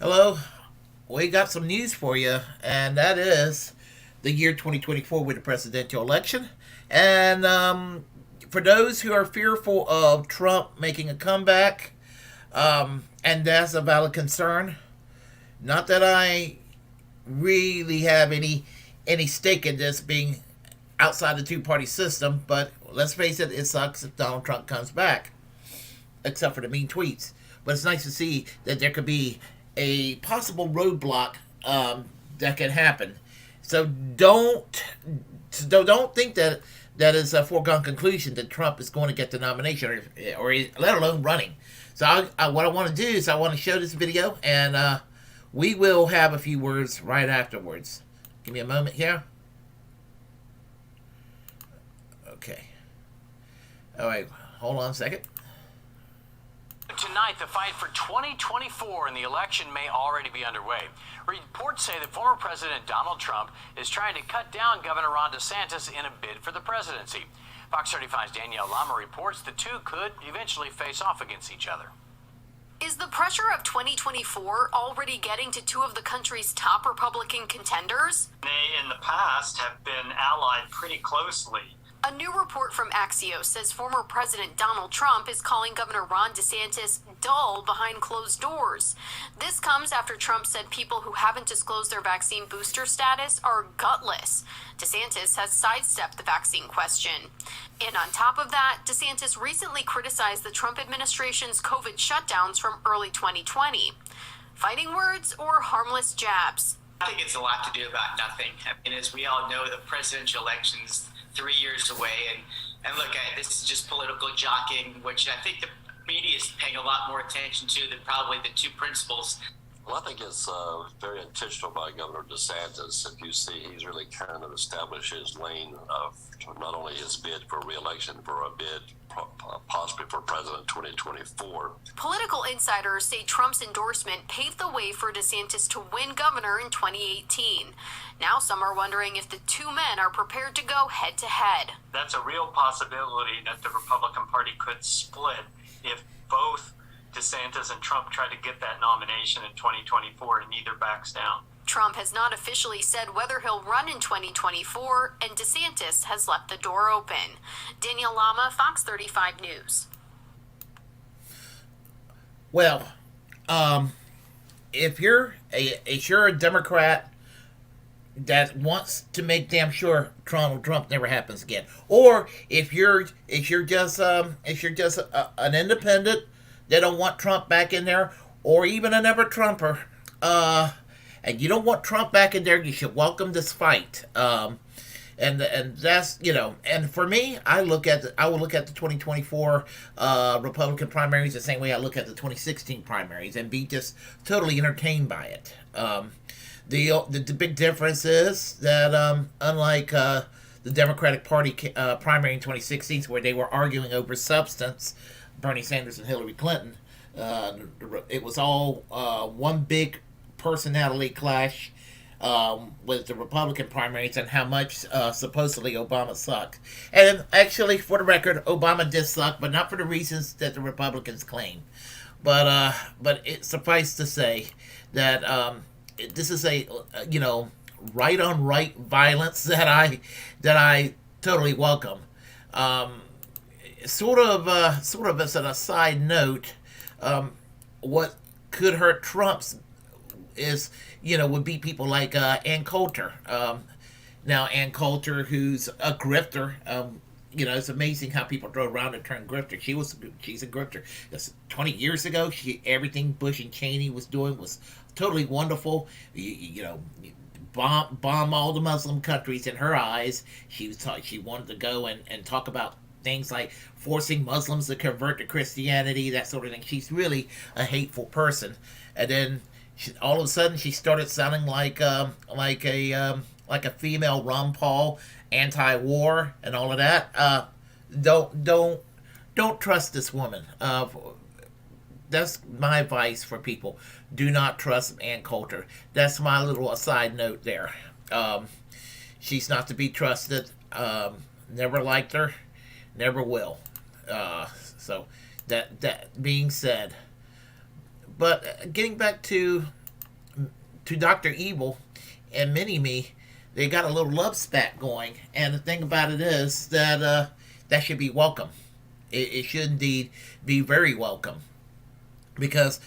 Hello, we got some news for you, and that is the year 2024 with the presidential election. And for those who are fearful of Trump making a comeback, and that's a valid concern, not that I really have any stake in this being outside the two-party system, but let's face it, it sucks if Donald Trump comes back, except for the mean tweets. But it's nice to see that there could be a possible roadblock that can happen. So don't think that that is a foregone conclusion that Trump is going to get the nomination or let alone running. So what I want to do is I want to show this video, and we will have a few words right afterwards. Give me a moment here. Okay. All right. Hold on a second. Tonight, the fight for 2024 in the election may already be underway. Reports say that former President Donald Trump is trying to cut down Governor Ron DeSantis in a bid for the presidency. Fox 35's Danielle Lama reports the two could eventually face off against each other. Is the pressure of 2024 already getting to two of the country's top Republican contenders? They, in the past, have been allied pretty closely. A new report from Axios says former President Donald Trump is calling Governor Ron DeSantis dull behind closed doors. This comes after Trump said people who haven't disclosed their vaccine booster status are gutless. DeSantis has sidestepped the vaccine question. And on top of that, DeSantis recently criticized the Trump administration's COVID shutdowns from early 2020. Fighting words or harmless jabs? I think it's a lot to do about nothing. I mean, as we all know, the presidential election's 3 years away, and look, this is just political jockeying, which I think the media is paying a lot more attention to than probably the two principals. Well, I think it's very intentional by Governor DeSantis. If you see, he's really kind of established his lane of not only his bid for re-election, for a bid possibly for President 2024. Political insiders say Trump's endorsement paved the way for DeSantis to win governor in 2018. Now some are wondering if the two men are prepared to go head-to-head. That's a real possibility that the Republican Party could split if both DeSantis and Trump try to get that nomination in 2024 and neither backs down. Trump has not officially said whether he'll run in 2024, and DeSantis has left the door open. Danielle Lama, Fox 35 News. Well, if you're a Democrat that wants to make damn sure Donald Trump never happens again, or if you're just an independent that don't want Trump back in there, or even a never Trumper, and you don't want Trump back in there, you should welcome this fight. And that's, and for me, I will look at the 2024 Republican primaries the same way I look at the 2016 primaries and be just totally entertained by it. The big difference is that unlike the Democratic Party primary in 2016, where they were arguing over substance, Bernie Sanders and Hillary Clinton, it was all one big personality clash with the Republican primaries and how much supposedly Obama sucked. And actually, for the record, Obama did suck, but not for the reasons that the Republicans claim. But it suffice to say that this is a right on right violence that I totally welcome. Sort of as an aside note, what could hurt Trump's would be people like Ann Coulter. Now, Ann Coulter, who's a grifter, it's amazing how people throw around the term grifter. She's a grifter. 20 years ago, everything Bush and Cheney was doing was totally wonderful. Bomb all the Muslim countries in her eyes. She wanted to go and talk about things like forcing Muslims to convert to Christianity, that sort of thing. She's really a hateful person. And then all of a sudden, she started sounding like a female Ron Paul, anti-war and all of that. Don't trust this woman. That's my advice for people. Do not trust Ann Coulter. That's my little aside note there. She's not to be trusted. Never liked her. Never will. So that being said, but getting back to to Dr. Evil and Mini-Me, they got a little love spat going. And the thing about it is that that should be welcome. It should indeed be very welcome. Because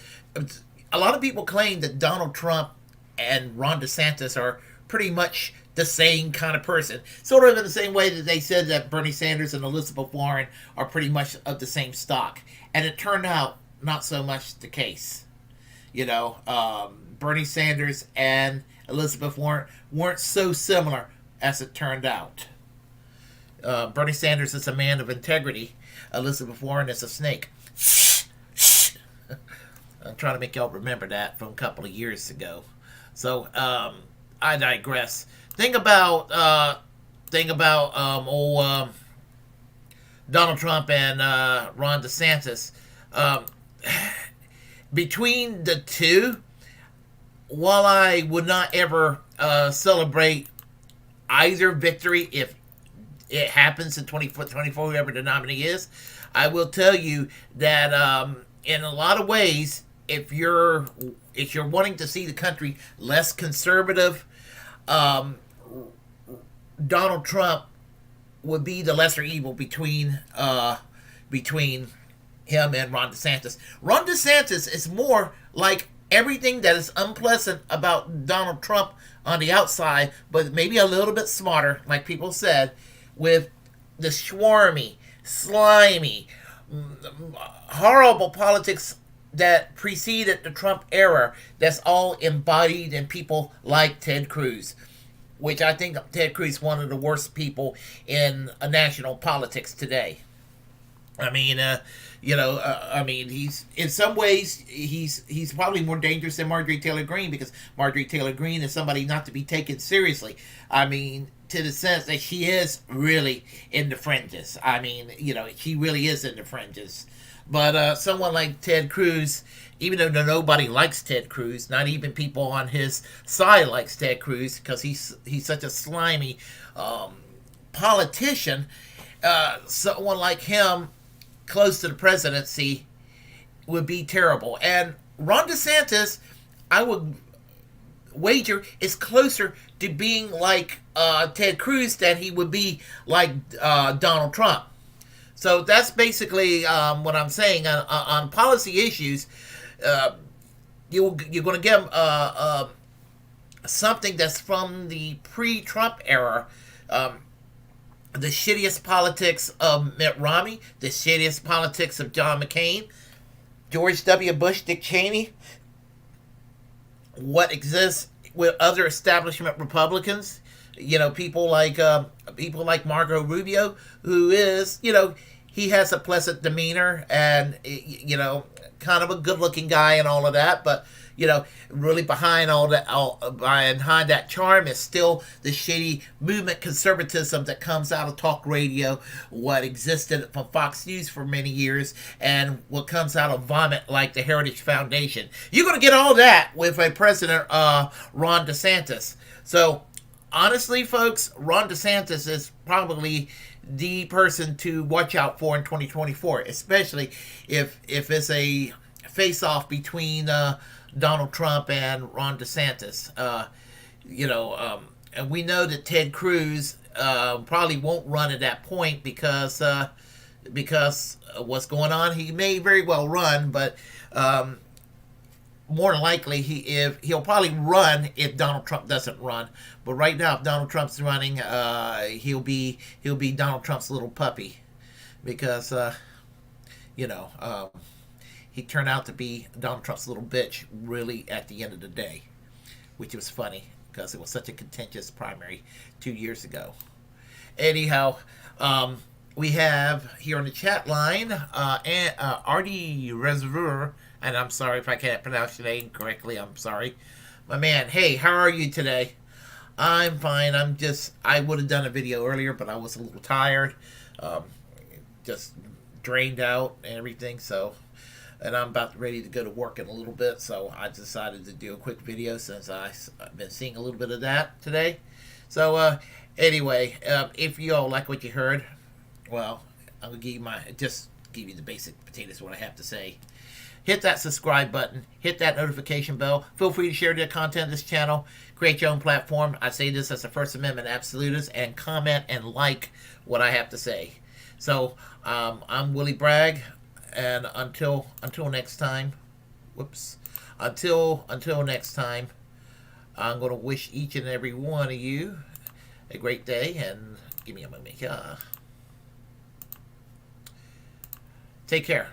a lot of people claim that Donald Trump and Ron DeSantis are pretty much the same kind of person. Sort of in the same way that they said that Bernie Sanders and Elizabeth Warren are pretty much of the same stock. And it turned out not so much the case. You know, Bernie Sanders and Elizabeth Warren weren't so similar as it turned out. Bernie Sanders is a man of integrity. Elizabeth Warren is a snake. I'm trying to make y'all remember that from a couple of years ago. So, I digress. Think about Donald Trump and Ron DeSantis. Between the two, while I would not ever celebrate either victory if it happens in 2024, whoever the nominee is, I will tell you that in a lot of ways, if you're wanting to see the country less conservative, Donald Trump would be the lesser evil between him and Ron DeSantis. Ron DeSantis is more like everything that is unpleasant about Donald Trump on the outside, but maybe a little bit smarter, like people said, with the swarmy, slimy, horrible politics that preceded the Trump era that's all embodied in people like Ted Cruz, which I think Ted Cruz is one of the worst people in national politics today. I mean, he's in some ways he's probably more dangerous than Marjorie Taylor Greene, because Marjorie Taylor Greene is somebody not to be taken seriously. I mean, to the sense that she is really in the fringes. I mean, she really is in the fringes. But someone like Ted Cruz, even though nobody likes Ted Cruz, not even people on his side likes Ted Cruz, because he's such a slimy politician. Someone like him close to the presidency would be terrible. And Ron DeSantis, I would wager, is closer to being like Ted Cruz than he would be like Donald Trump. So that's basically what I'm saying on policy issues. You're going to get something that's from the pre-Trump era. The shittiest politics of Mitt Romney, the shittiest politics of John McCain, George W. Bush, Dick Cheney, what exists with other establishment Republicans. People like Marco Rubio, who is, he has a pleasant demeanor and, kind of a good-looking guy and all of that, but, really behind behind that charm is still the shady movement conservatism that comes out of talk radio, what existed from Fox News for many years, and what comes out of vomit like the Heritage Foundation. You're going to get all that with a President Ron DeSantis. So, honestly, folks, Ron DeSantis is probably the person to watch out for in 2024, especially if it's a face-off between Donald Trump and Ron DeSantis. And we know that Ted Cruz probably won't run at that point because of what's going on. He may very well run, but more than likely he'll probably run if Donald Trump doesn't run. But right now, if Donald Trump's running, he'll be Donald Trump's little puppy, because he turned out to be Donald Trump's little bitch really at the end of the day, which was funny because it was such a contentious primary 2 years ago. Anyhow, we have here on the chat line Artie Reservoir, and I'm sorry if I can't pronounce your name correctly. I'm sorry. My man, hey, how are you today? I'm fine. I would have done a video earlier, but I was a little tired. Just drained out and everything, and I'm about ready to go to work in a little bit, so I decided to do a quick video since I've been seeing a little bit of that today. So, anyway, if you all like what you heard, well, I'm going to give you the basic potatoes, what I have to say. hit that subscribe button, hit that notification bell. Feel free to share the content of this channel, create your own platform. I say this as a First Amendment absolutist, and comment and like what I have to say. So I'm Willie Bragg, and until next time, until next time, I'm going to wish each and every one of you a great day, and give me a moment. Take care.